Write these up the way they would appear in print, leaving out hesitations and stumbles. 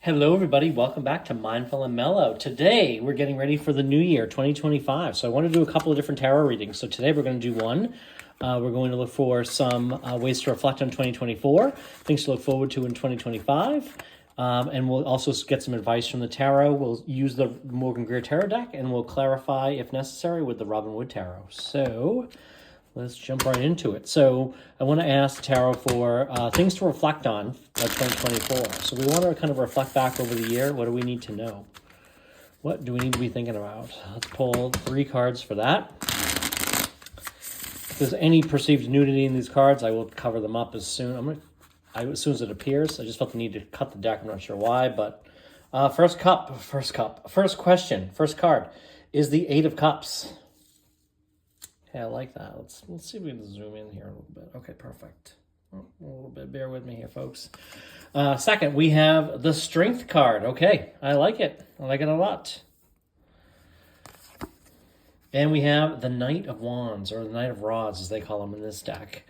Hello, everybody. Welcome back to Mindful and Mellow. Today, we're getting ready for the new year, 2025. So I want to do a couple of different tarot readings. So today, we're going to do one. We're going to look for some ways to reflect on 2024, things to look forward to in 2025. And we'll also get some advice from the tarot. We'll use the Morgan Greer Tarot deck, and we'll clarify, if necessary, with the Robin Wood Tarot. So let's jump right into it. So I want to ask Tarot for things to reflect on 2024. So we want to kind of reflect back over the year. What do we need to know? What do we need to be thinking about? Let's pull 3 cards for that. If there's any perceived nudity in these cards, I will cover them up as soon as it appears. I just felt the need to cut the deck. I'm not sure why, but first question, first card is the 8 of Cups. Yeah, I like that. Let's see if we can zoom in here a little bit. Okay, perfect. A little bit. Bear with me here, folks. Second, we have the Strength card. Okay, I like it. I like it a lot. And we have the Knight of Wands, or the Knight of Rods, as they call them in this deck.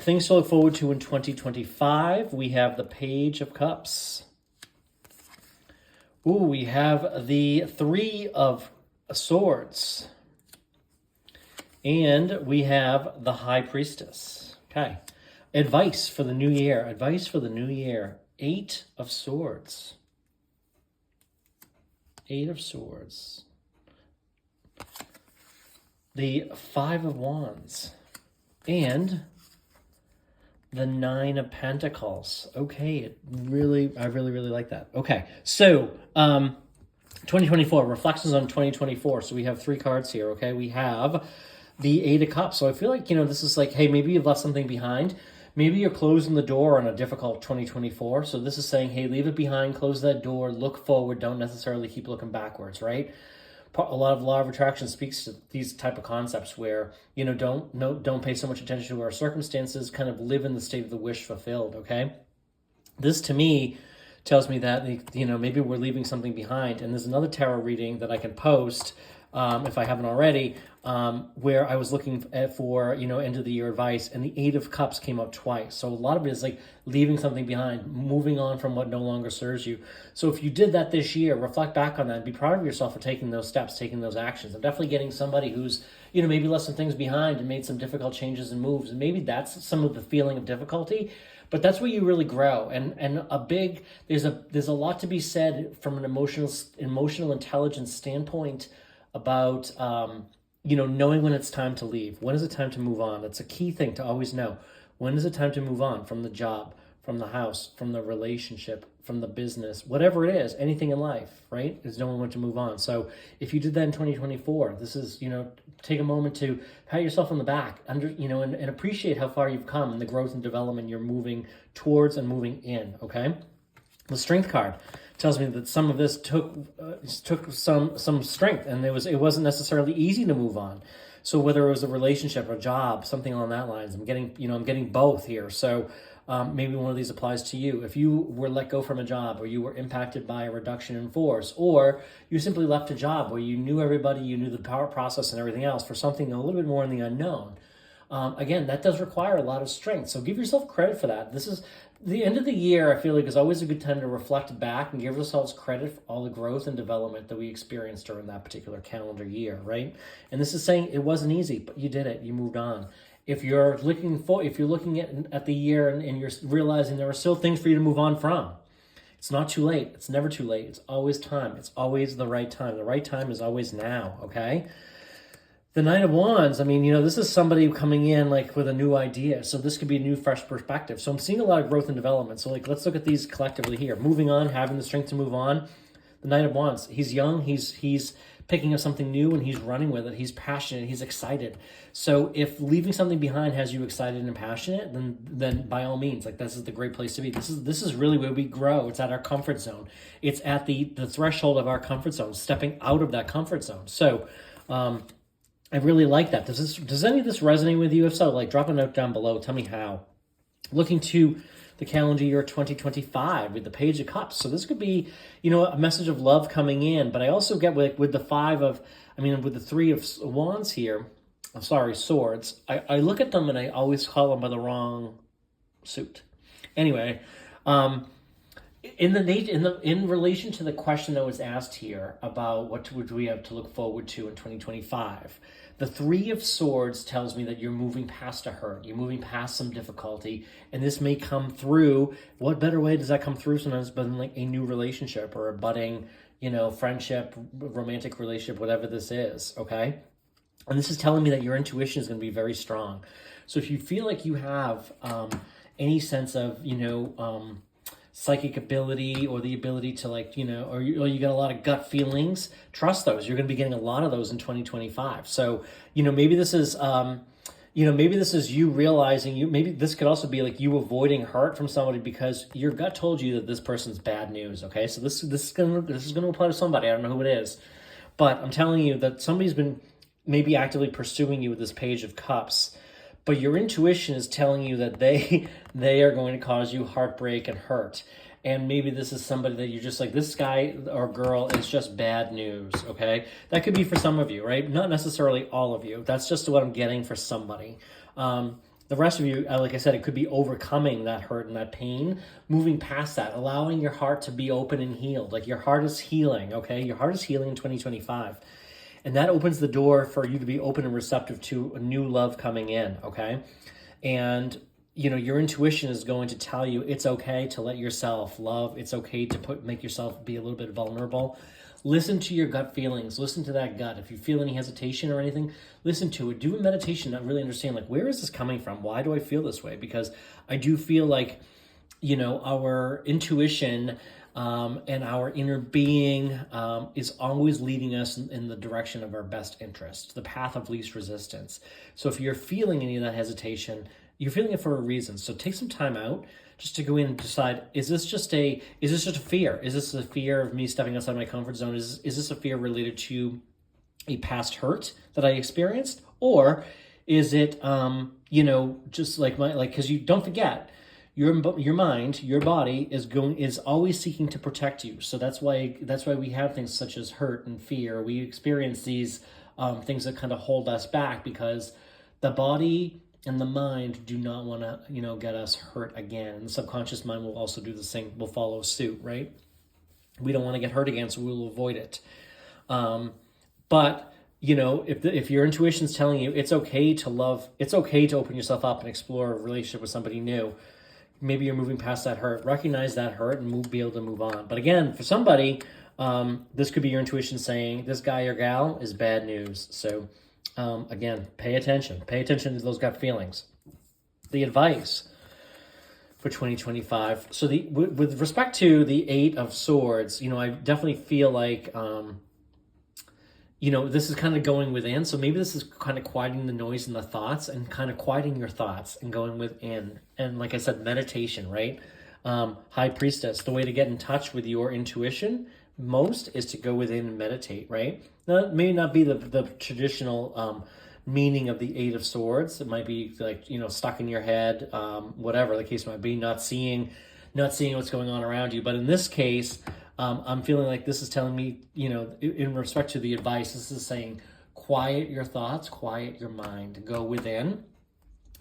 Things to look forward to in 2025. We have the Page of Cups. Ooh, we have the 3 of Swords. And we have the High Priestess. Okay. Advice for the new year. Advice for the new year. 8 of Swords. 8 of Swords. The 5 of Wands. And the 9 of Pentacles. Okay. I really like that. Okay. So, 2024. Reflections on 2024. So we have 3 cards here. Okay. We have the 8 of Cups. So I feel like, this is like, hey, maybe you've left something behind. Maybe you're closing the door on a difficult 2024. So this is saying, hey, leave it behind, close that door, look forward, don't necessarily keep looking backwards, right? A lot of law of attraction speaks to these type of concepts where, don't pay so much attention to our circumstances, kind of live in the state of the wish fulfilled, okay? This, to me, tells me that, maybe we're leaving something behind. And there's another tarot reading that I can post, if I haven't already, where I was looking for, end of the year advice, and the 8 of Cups came up twice. So a lot of it is like leaving something behind, moving on from what no longer serves you. So if you did that this year, reflect back on that and be proud of yourself for taking those steps, taking those actions. I'm definitely getting somebody who's, maybe left some things behind and made some difficult changes and moves. And maybe that's some of the feeling of difficulty. But that's where you really grow, and there's a lot to be said from an emotional intelligence standpoint about knowing when it's time to leave. When is it time to move on? That's a key thing to always know. When is it time to move on from the job, from the house, from the relationship, from the business, whatever it is, anything in life, right? Is knowing when to move on. So if you did that in 2024, this is, take a moment to pat yourself on the back, and appreciate how far you've come and the growth and development you're moving towards and moving in, okay? The Strength card tells me that some of this took some strength, and it wasn't necessarily easy to move on. So whether it was a relationship, a job, something along that lines, I'm getting both here. So maybe one of these applies to you. If you were let go from a job, or you were impacted by a reduction in force, or you simply left a job where you knew everybody, you knew the power process and everything else for something a little bit more in the unknown. Again, that does require a lot of strength. So give yourself credit for that. This is the end of the year. I feel like is always a good time to reflect back and give ourselves credit for all the growth and development that we experienced during that particular calendar year, right? And this is saying it wasn't easy, but you did it. You moved on. If you're looking at the year and you're realizing there are still things for you to move on from, it's not too late. It's never too late. It's always time. It's always the right time. The right time is always now, okay? The Knight of Wands, this is somebody coming in like with a new idea. So this could be a new, fresh perspective. So I'm seeing a lot of growth and development. So let's look at these collectively here. Moving on, having the strength to move on. The Knight of Wands, he's young, he's picking up something new and he's running with it. He's passionate, he's excited. So if leaving something behind has you excited and passionate, then by all means, this is the great place to be. This is really where we grow. It's at our comfort zone. It's at the threshold of our comfort zone, stepping out of that comfort zone. So I really like that. Does any of this resonate with you? If so, drop a note down below. Tell me how. Looking to the calendar year 2025 with the Page of Cups. So this could be, a message of love coming in. But I also get with the 3 of Wands here, Swords. I look at them and I always call them by the wrong suit. Anyway, in relation to the question that was asked here about what would we have to look forward to in 2025, the Three of Swords tells me that you're moving past a hurt, you're moving past some difficulty, and this may come through. What better way does that come through sometimes than like a new relationship or a budding, friendship, romantic relationship, whatever this is, okay? And this is telling me that your intuition is going to be very strong. So if you feel like you have any sense of, psychic ability or the ability to or you got a lot of gut feelings, trust those. You're going to be getting a lot of those in 2025. So, maybe this is, maybe this is you realizing maybe this could also be like you avoiding hurt from somebody because your gut told you that this person's bad news. Okay. So this is going to apply to somebody. I don't know who it is, but I'm telling you that somebody's been maybe actively pursuing you with this Page of Cups, but your intuition is telling you that they are going to cause you heartbreak and hurt. And maybe this is somebody that you're just like, this guy or girl is just bad news, okay? That could be for some of you, right? Not necessarily all of you. That's just what I'm getting for somebody. The rest of you, like I said, it could be overcoming that hurt and that pain, moving past that, allowing your heart to be open and healed. Like your heart is healing, okay? Your heart is healing in 2025. And that opens the door for you to be open and receptive to a new love coming in, okay? And, your intuition is going to tell you it's okay to let yourself love. It's okay to make yourself be a little bit vulnerable. Listen to your gut feelings. Listen to that gut. If you feel any hesitation or anything, listen to it. Do a meditation to really understand, like, where is this coming from? Why do I feel this way? Because I do feel like, our intuition and our inner being is always leading us in the direction of our best interest, the path of least resistance. So if you're feeling any of that hesitation, you're feeling it for a reason. So take some time out just to go in and decide, is this just a fear? Is this a fear of me stepping outside my comfort zone? Is this a fear related to a past hurt that I experienced? Or is it, just because you don't forget, your mind, your body is always seeking to protect you. So that's why we have things such as hurt and fear. We experience these things that kind of hold us back because the body and the mind do not want to, get us hurt again. And the subconscious mind will also do the same, will follow suit, right? We don't want to get hurt again, so we'll avoid it. But if your intuition's telling you it's okay to love, it's okay to open yourself up and explore a relationship with somebody new. Maybe you're moving past that hurt. Recognize that hurt and be able to move on. But again, for somebody, this could be your intuition saying this guy or gal is bad news. So again, pay attention. Pay attention to those gut feelings. The advice for 2025. So with respect to the Eight of Swords, I definitely feel like this is kind of going within. So maybe this is kind of quieting the noise and the thoughts and kind of quieting your thoughts and going within. And like I said, meditation, right? High Priestess, the way to get in touch with your intuition most is to go within and meditate, right? Now, it may not be the traditional meaning of the Eight of Swords. It might be like, stuck in your head, whatever the case might be, not seeing what's going on around you. But in this case, I'm feeling like this is telling me, in respect to the advice, this is saying, quiet your thoughts, quiet your mind, go within,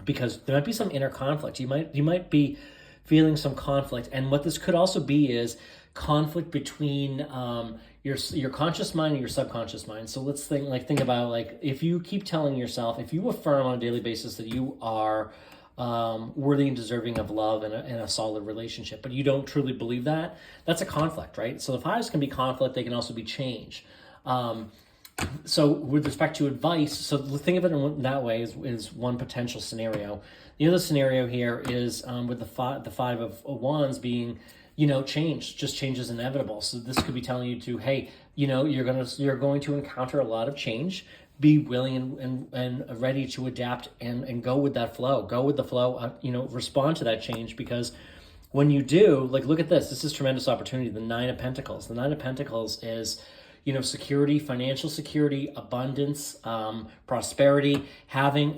because there might be some inner conflict. You might be feeling some conflict. And what this could also be is conflict between your conscious mind and your subconscious mind. So let's think about, like, if you keep telling yourself, if you affirm on a daily basis that you are worthy and deserving of love and a solid relationship, but you don't truly believe that, that's a conflict, right? So the fives can be conflict, they can also be change. So with respect to advice, so think of it in that way is one potential scenario. The other scenario here is with the Five of Wands being, change is inevitable. So this could be telling you to, hey, you're going to encounter a lot of change. Be willing and ready to adapt and go with that flow. Go with the flow. Respond to that change, because when you do, like, look at this. This is tremendous opportunity. The Nine of Pentacles. The Nine of Pentacles is, security, financial security, abundance, prosperity, having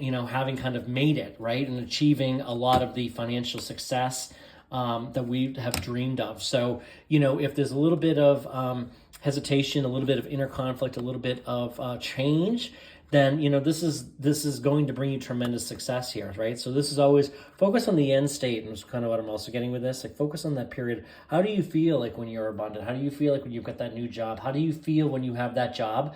kind of made it, right, and achieving a lot of the financial success that we have dreamed of. So, if there's a little bit of hesitation, a little bit of inner conflict, a little bit of change, then this is going to bring you tremendous success here, right? So this is always focus on the end state, and it's kind of what I'm also getting with this. Like, focus on that period. How do you feel like when you're abundant? How do you feel like when you've got that new job? How do you feel when you have that job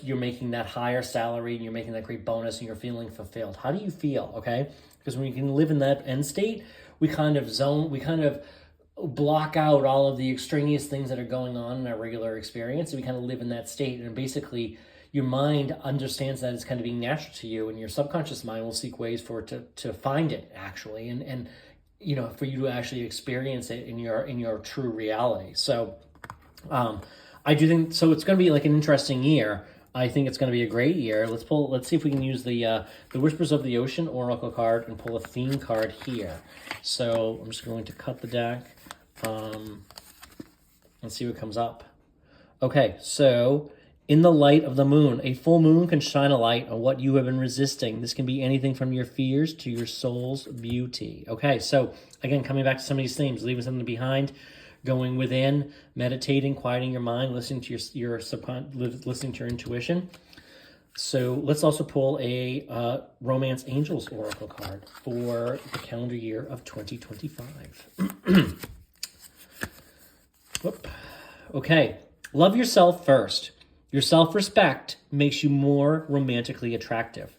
you're making that higher salary and you're making that great bonus and you're feeling fulfilled? How do you feel? Okay, because when you can live in that end state, we kind of block out all of the extraneous things that are going on in our regular experience, and we kind of live in that state, and basically your mind understands that it's kind of being natural to you, and your subconscious mind will seek ways for it to find it actually, and for you to actually experience it in your true reality. So I do think so. It's going to be like an interesting year. I think it's going to be a great year. Let's see if we can use the Whispers of the Ocean Oracle card and pull a theme card here. So I'm just going to cut the deck and see what comes up. Okay, so in the light of the moon, a full moon can shine a light on what you have been resisting. This can be anything from your fears to your soul's beauty. Okay, so again, coming back to some of these themes, leaving something behind, going within, meditating, quieting your mind, listening to your listening to your intuition. So let's also pull a Romance Angels Oracle card for the calendar year of 2025. Whoop. Okay, love yourself first. Your self-respect makes you more romantically attractive.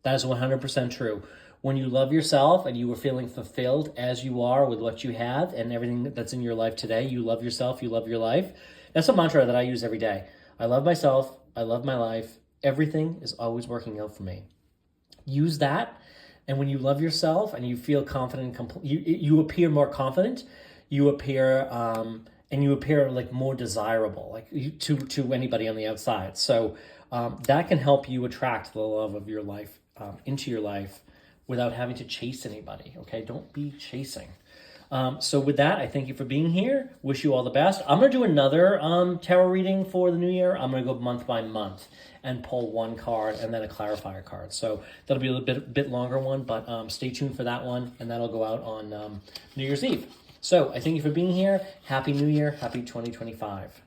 That is 100% true. When you love yourself and you are feeling fulfilled as you are with what you have and everything that's in your life today, you love yourself, you love your life. That's a mantra that I use every day. I love myself, I love my life. Everything is always working out for me. Use that, and when you love yourself and you feel confident, you appear more confident, you appear and you appear like more desirable, like to anybody on the outside. So that can help you attract the love of your life into your life without having to chase anybody. Okay, don't be chasing. So with that, I thank you for being here. Wish you all the best. I'm going to do another tarot reading for the new year. I'm going to go month by month and pull one card and then a clarifier card. So that'll be a little bit longer one, but stay tuned for that one, and that'll go out on New Year's Eve. So I thank you for being here. Happy New Year. Happy 2025.